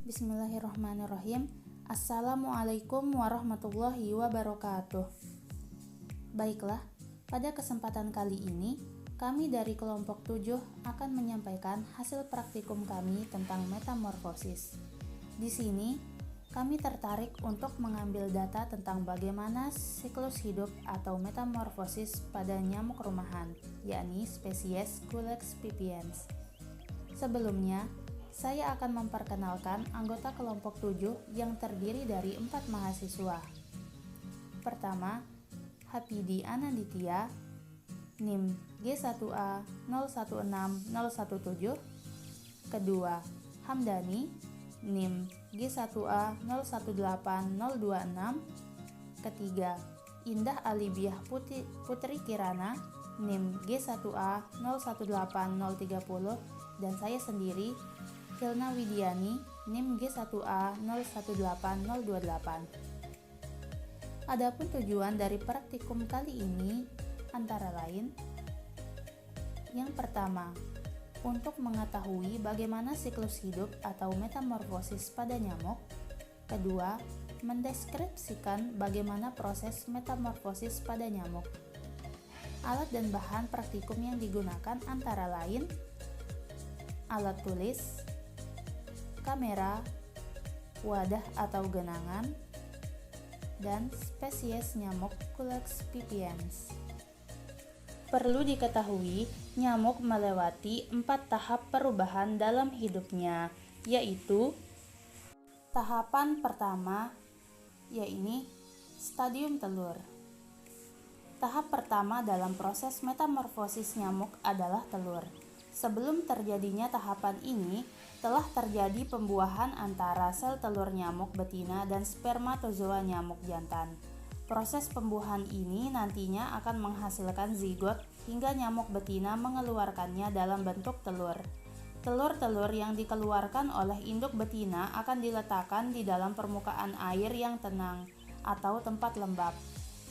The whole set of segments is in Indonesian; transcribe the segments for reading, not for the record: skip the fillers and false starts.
Bismillahirrahmanirrahim. Assalamualaikum warahmatullahi wabarakatuh. Baiklah, pada kesempatan kali ini kami dari kelompok 7 akan menyampaikan hasil praktikum kami tentang metamorfosis. Di sini kami tertarik untuk mengambil data tentang bagaimana siklus hidup atau metamorfosis pada nyamuk rumahan, yakni spesies Culex pipiens. Sebelumnya, saya akan memperkenalkan anggota kelompok 7 yang terdiri dari 4 mahasiswa. Pertama, Hapidi Ananditya, NIM G1A 016017. Kedua, Hamdani, NIM G1A 018026. Ketiga, Indah Alibiah Putri Kirana, NIM G1A 018030. Dan saya sendiri, Hilna Widiani, NIM G1A 018028. Adapun tujuan dari praktikum kali ini antara lain: yang pertama, untuk mengetahui bagaimana siklus hidup atau metamorfosis pada nyamuk. Kedua, mendeskripsikan bagaimana proses metamorfosis pada nyamuk. Alat dan bahan praktikum yang digunakan antara lain: alat tulis, kamera, wadah atau genangan, dan spesies nyamuk Culex pipiens. Perlu diketahui, nyamuk melewati 4 tahap perubahan dalam hidupnya, yaitu tahapan pertama, yaitu stadium telur. Tahap pertama dalam proses metamorfosis nyamuk adalah telur. Sebelum terjadinya tahapan ini, telah terjadi pembuahan antara sel telur nyamuk betina dan spermatozoa nyamuk jantan. Proses pembuahan ini nantinya akan menghasilkan zigot hingga nyamuk betina mengeluarkannya dalam bentuk telur. Telur-telur yang dikeluarkan oleh induk betina akan diletakkan di dalam permukaan air yang tenang atau tempat lembab.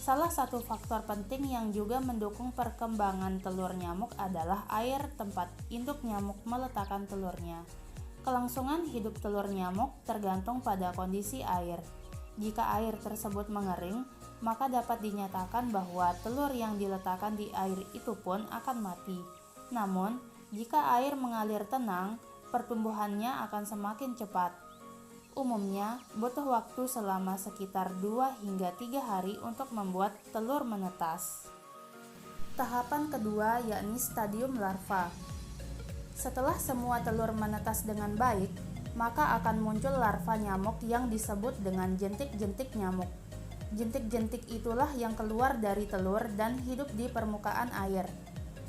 Salah satu faktor penting yang juga mendukung perkembangan telur nyamuk adalah air tempat induk nyamuk meletakkan telurnya. Kelangsungan hidup telur nyamuk tergantung pada kondisi air. Jika air tersebut mengering, maka dapat dinyatakan bahwa telur yang diletakkan di air itu pun akan mati. Namun, jika air mengalir tenang, pertumbuhannya akan semakin cepat. Umumnya, butuh waktu selama sekitar 2 hingga 3 hari untuk membuat telur menetas. Tahapan kedua yakni stadium larva. Setelah semua telur menetas dengan baik, maka akan muncul larva nyamuk yang disebut dengan jentik-jentik nyamuk. Jentik-jentik itulah yang keluar dari telur dan hidup di permukaan air.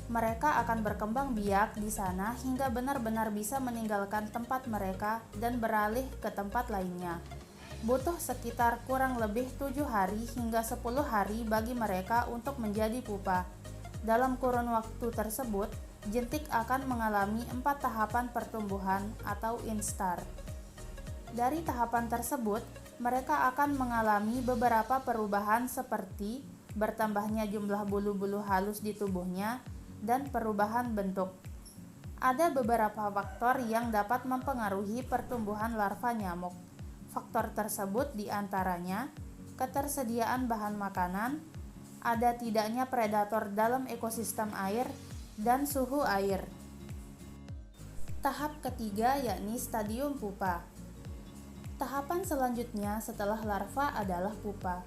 Mereka akan berkembang biak di sana hingga benar-benar bisa meninggalkan tempat mereka dan beralih ke tempat lainnya. Butuh sekitar kurang lebih 7 hari hingga 10 hari bagi mereka untuk menjadi pupa. Dalam kurun waktu tersebut, jentik akan mengalami 4 tahapan pertumbuhan atau instar. Dari tahapan tersebut, mereka akan mengalami beberapa perubahan seperti bertambahnya jumlah bulu-bulu halus di tubuhnya, dan perubahan bentuk. Ada beberapa faktor yang dapat mempengaruhi pertumbuhan larva nyamuk. Faktor tersebut diantaranya ketersediaan bahan makanan, ada tidaknya predator dalam ekosistem air, dan suhu air. Tahap ketiga yakni stadium pupa. Tahapan selanjutnya setelah larva adalah pupa.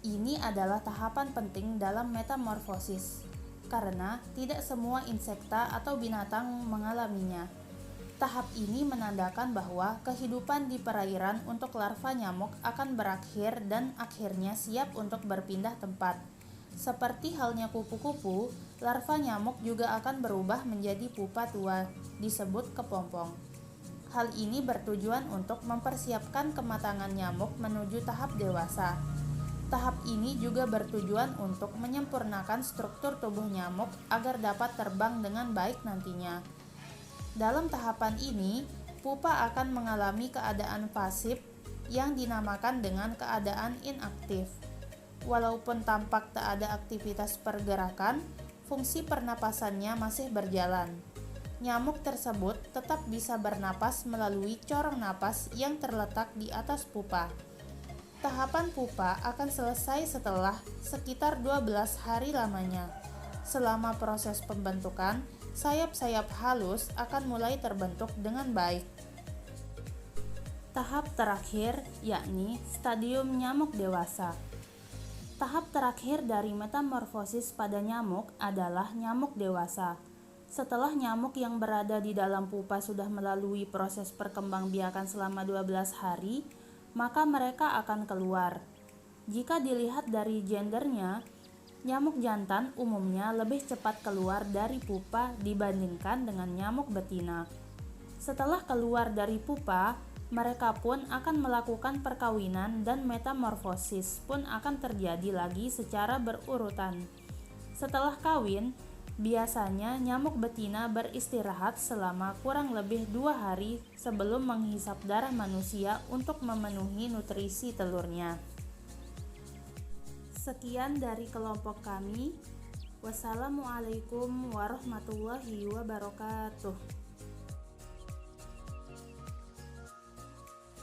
Ini adalah tahapan penting dalam metamorfosis, karena tidak semua insekta atau binatang mengalaminya. Tahap ini menandakan bahwa kehidupan di perairan untuk larva nyamuk akan berakhir dan akhirnya siap untuk berpindah tempat. Seperti halnya kupu-kupu, larva nyamuk juga akan berubah menjadi pupa tua, disebut kepompong. Hal ini bertujuan untuk mempersiapkan kematangan nyamuk menuju tahap dewasa. Tahap ini juga bertujuan untuk menyempurnakan struktur tubuh nyamuk agar dapat terbang dengan baik nantinya. Dalam tahapan ini, pupa akan mengalami keadaan pasif yang dinamakan dengan keadaan inaktif. Walaupun tampak tak ada aktivitas pergerakan, fungsi pernapasannya masih berjalan. nyamuk tersebut tetap bisa bernapas melalui corong napas yang terletak di atas pupa. Tahapan pupa akan selesai setelah sekitar 12 hari lamanya. Selama proses pembentukan, sayap-sayap halus akan mulai terbentuk dengan baik. Tahap terakhir yakni stadium nyamuk dewasa. Tahap terakhir dari metamorfosis pada nyamuk adalah nyamuk dewasa. Setelah nyamuk yang berada di dalam pupa sudah melalui proses perkembangbiakan selama 12 hari, maka mereka akan keluar. Jika dilihat dari gendernya, nyamuk jantan umumnya lebih cepat keluar dari pupa dibandingkan dengan nyamuk betina. Setelah keluar dari pupa, mereka pun akan melakukan perkawinan dan metamorfosis pun akan terjadi lagi secara berurutan. Setelah kawin, biasanya nyamuk betina beristirahat selama kurang lebih 2 hari sebelum menghisap darah manusia untuk memenuhi nutrisi telurnya. Sekian dari kelompok kami. Wassalamualaikum warahmatullahi wabarakatuh.